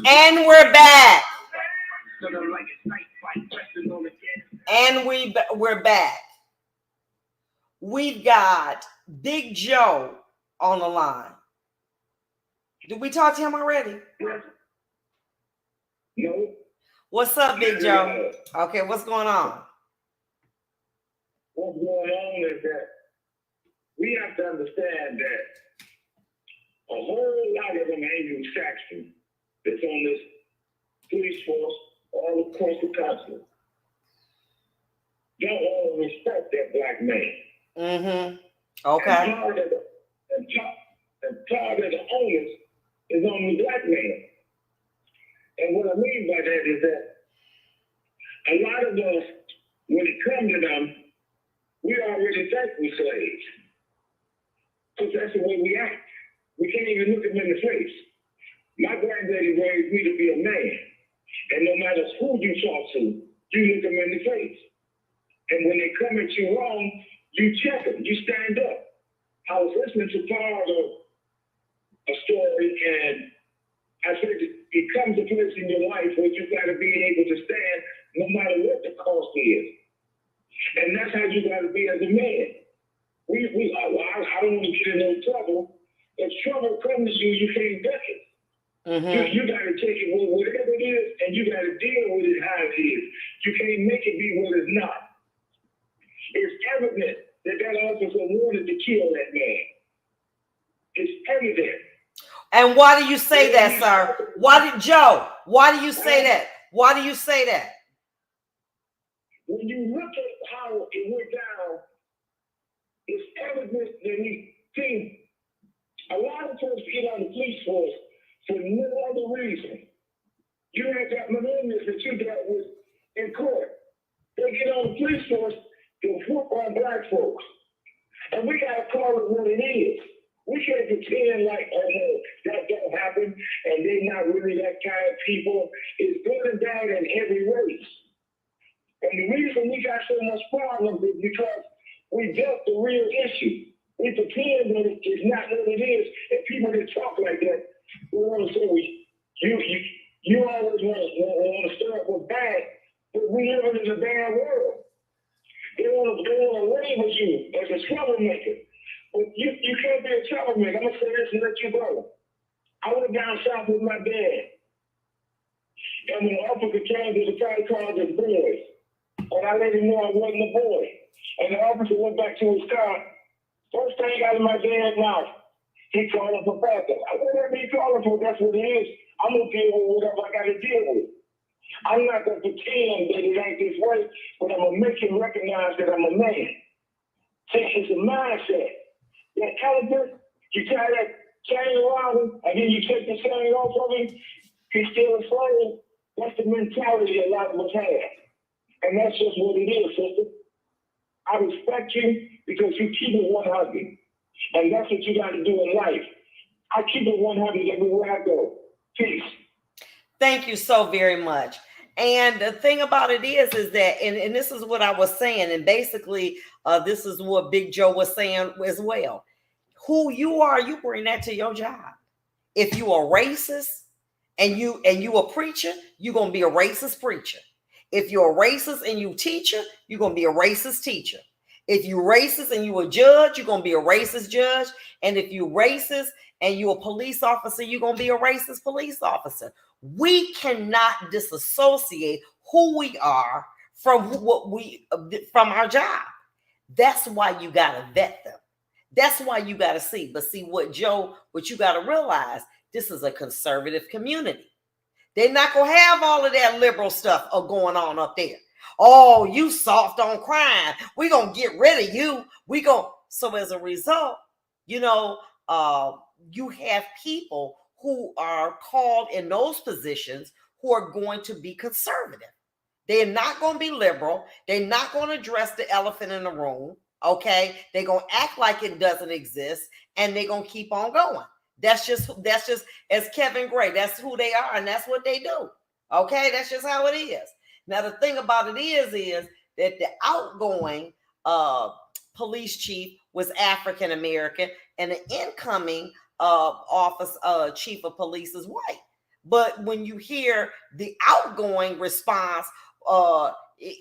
And we're back. And we're back. We've got Big Joe on the line. Did we talk to him already? No. What's up, Big Joe? Okay, what's going on? What's going on is that we have to understand that a whole lot of them Anglo-Saxon that's on this police force all across the continent don't all respect that black man. Mm-hmm. Okay. And part of the onus is on the black man. And what I mean by that is that a lot of us, when it comes to them, we already think we're slaves. Because that's the way we act. We can't even look them in the face. My granddaddy raised me to be a man. And no matter who you talk to, you look them in the face. And when they come at you wrong, you check them. You stand up. I was listening to part of a story, and I said it comes a place in your life where you got to be able to stand no matter what the cost is. And that's how you got to be as a man. I don't want to get in no trouble. If trouble comes to you, you can't duck it. Mm-hmm. You got to take it with whatever it is, and you got to deal with it how it is. You can't make it be what it's not. It's evident that officer wanted to kill that man. It's evident. And why do you say that, sir? Why do you say that? Why do you say that? When you look at how it went down, it's evident that we think a lot of folks get on the police force for no other reason. You have got millennials that you dealt with in court. They get on the police force to whoop on black folks. And we got to call it what it is. We can't pretend like, oh no, that don't happen, and they're not really that kind of people. It's good and bad in every race. And the reason we got so much problems is because we dealt the real issue. We pretend that it's not what it is, and people that talk like that, we want to say, you always want to stir up what's bad, but we live in a bad world. They want to label you as a troublemaker. But you can't be a troublemaker. I'm going to say this and let you go. I went down south with my dad. And when the officer came to the car, called us boys. And I let him know I wasn't a boy. And the officer went back to his car. First thing out of my dad's mouth, he called us for backup. I said, whatever he called us for, that's what it is. I'm going to deal with whatever I got to deal with. I'm not going to pretend that it ain't this way, but I'm going to make him recognize that I'm a man. See, it's a mindset. That elephant, you tie that chain around him, and then you take the chain off of him, he's still a slave. That's the mentality a lot of us have. And that's just what it is, sister. I respect you because you keep it 100. And that's what you got to do in life. I keep it 100 everywhere I go. Peace. Thank you so very much. And the thing about it is that, and this is what I was saying, and basically this is what Big Joe was saying as well. Who you are, you bring that to your job. If you are racist and you a preacher, you're gonna be a racist preacher. If you're a racist and you teacher, you're gonna be a racist teacher. If you're racist and you a judge, you're gonna be a racist judge. And if you're racist and you're a police officer, you're gonna be a racist police officer. We cannot disassociate who we are from from our job. That's why you gotta vet them. That's why you gotta see. But see what you gotta realize, this is a conservative community. They're not gonna have all of that liberal stuff going on up there. Oh, you soft on crime. We're gonna get rid of you. So as a result, you have people who are called in those positions who are going to be conservative. They're not going to be liberal. They're not going to address the elephant in the room. Okay. They're going to act like it doesn't exist, and they're going to keep on going. That's just as Kevin Gray, that's who they are, and that's what they do. Okay. That's just how it is. Now, the thing about it is that the outgoing police chief was African American, and the incoming chief of police is white. But when you hear the outgoing response, it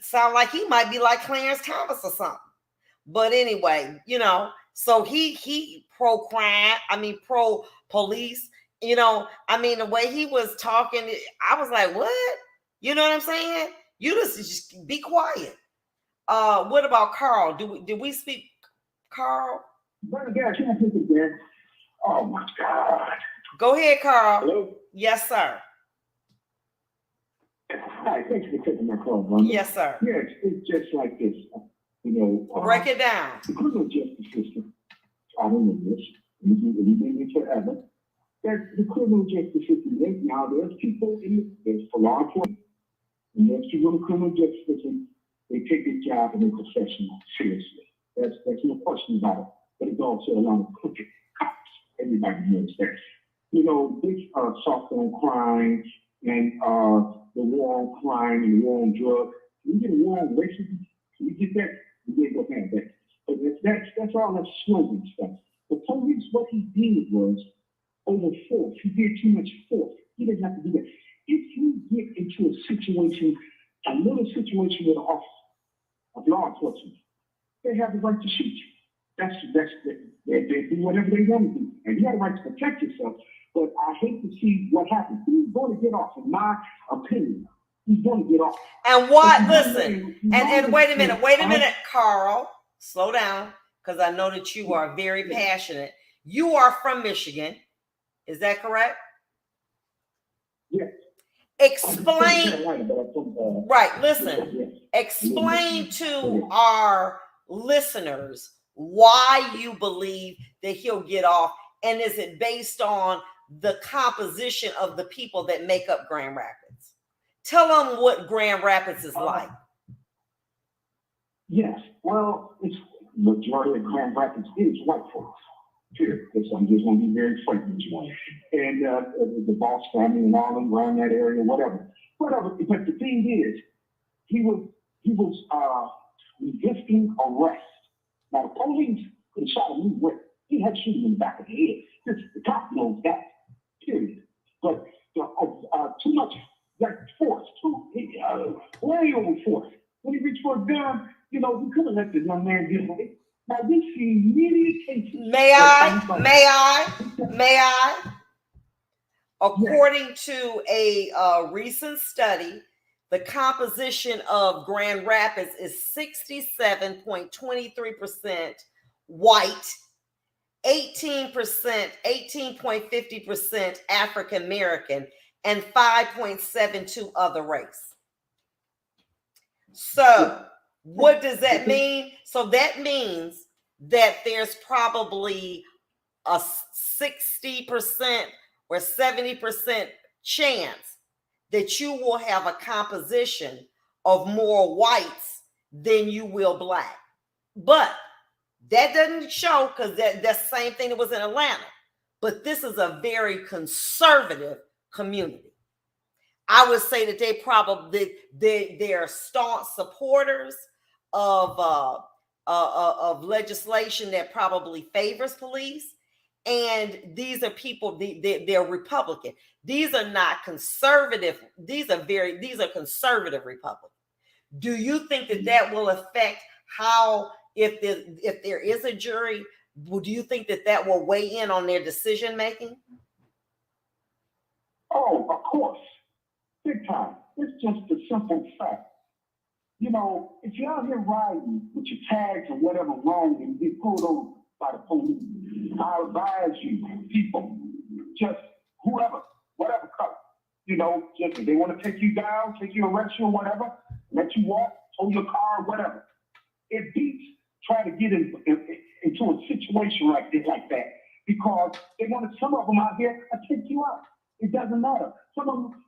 sound like he might be like Clarence Thomas or something. But anyway, so he pro crime, pro police, the way he was talking, I was like, what? You know what I'm saying? You just be quiet. What about Carl? Did we speak, Carl? Brother Gary, can I take it there? Oh my God. Go ahead, Carl. Hello? Yes, sir. Hi, thanks for taking my call, Vonda. Yes, sir. Yeah, it's just like this. Break it down. The criminal justice system, I don't know this, we've been here forever. That the criminal justice system, there's people there's for law enforcement, and there's people in the criminal justice system, they take their job and they're professional, seriously. That's no question about it. But it's also a lot of crooked cops. Everybody knows that. This soft on crime and the war on crime and the war on drugs. Can we get a war on racism? Can we get that? We ain't gonna have that. But that's all that slogan stuff. The police, what he did was over force. He did too much force. He didn't have to do that. If you get into a little situation with an officer of law enforcement, they have the right to shoot you. They do whatever they want to do. And you have the right to protect yourself. But I hate to see what happens. He's going to get off, in my opinion. He's going to get off. And what? Listen, and wait a minute, Carl. Slow down, because I know that you are very passionate. You are from Michigan. Is that correct? Yes. Explain. Right, listen. Explain to our listeners why you believe that he'll get off, and is it based on the composition of the people that make up Grand Rapids? Tell them what Grand Rapids is like. Yes, well, it's majority of Grand Rapids is white folks. Period. I'm just going to be very frank with you. And the Boss family and all them around that area, whatever. But the thing is, he was resisting arrest. Now the police could have shot him anywhere. He had to shoot him in the back of the head. The cop knows that. Period. But too much force, way over force. When he reached for a gun, he could have let the young man get away. Now we see many cases. May I? According to a recent study, the composition of Grand Rapids is 67.23% white, 18.50% African American, and 5.72% other race. So what does that mean? So that means that there's probably a 60% or 70% chance that you will have a composition of more whites than you will black. But that doesn't show, because that's the same thing that was in Atlanta. But this is a very conservative community. I would say that they are staunch supporters of legislation that probably favors police. And these are people, they're Republican. These are not conservative. These are conservative Republicans. Do you think that will affect how, if there is a jury, do you think that will weigh in on their decision making? Oh, of course. Big time. It's just a simple fact. If you're out here riding with your tags or whatever wrong and you get pulled over by the police, I advise you, people, just whatever color, just if they want to take you down, take you, arrest you or whatever, let you walk, tow your car, whatever. It beats trying to get into a situation like that, because some of them out here will take you out. It doesn't matter. Some of them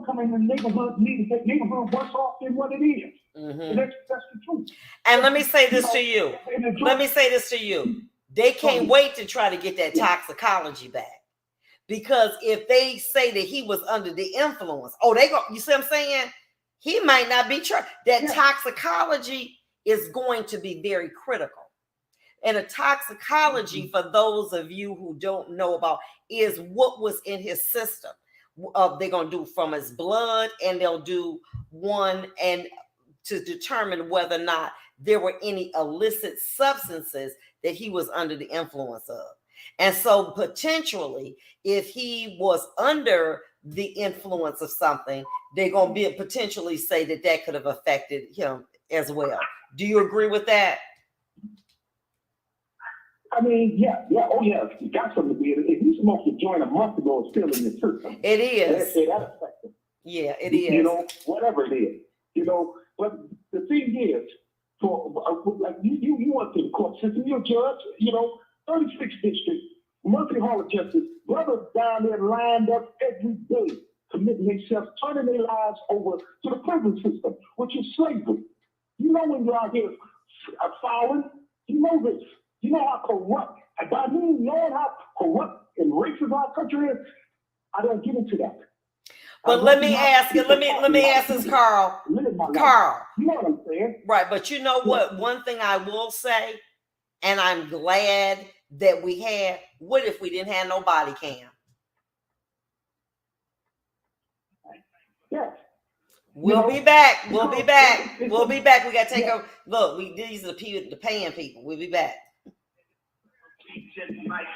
come in the neighborhood, need to take neighborhood worse off than what it is. Mm-hmm. And that's the truth. And let me say this to you. They can't wait to try to get that toxicology back. Because if they say that he was under the influence, you see what I'm saying? He might not be that toxicology is going to be very critical. And a toxicology, for those of you who don't know about, is what was in his system. They're going to do from his blood, and they'll do one and to determine whether or not there were any illicit substances that he was under the influence of. And so potentially, if he was under the influence of something, they're going to be potentially say that that could have affected him as well. Do you agree with that? I mean, yeah, oh yeah, you got something to be. If you smoked a joint a month ago, it's still in your system. It is. That affects it. Yeah, it is. You know, whatever it is. You know, but the thing is, for like you went to the court system, you're a judge. You know, 36th district, Murphy Hall of Justice, brothers down there lined up every day, committing themselves, turning their lives over to the prison system, which is slavery. You know, when you're out here fouling, you know this. You know how corrupt, and by me knowing how corrupt and racist our country is, I don't get into that. But let me ask this, Carl. Carl. You know what I'm saying? Right, but you know what? One thing I will say, and I'm glad that we had, what if we didn't have no body cam? Yes. We'll be back. We'll be back. We got to take a look. These are the paying people. We'll be back.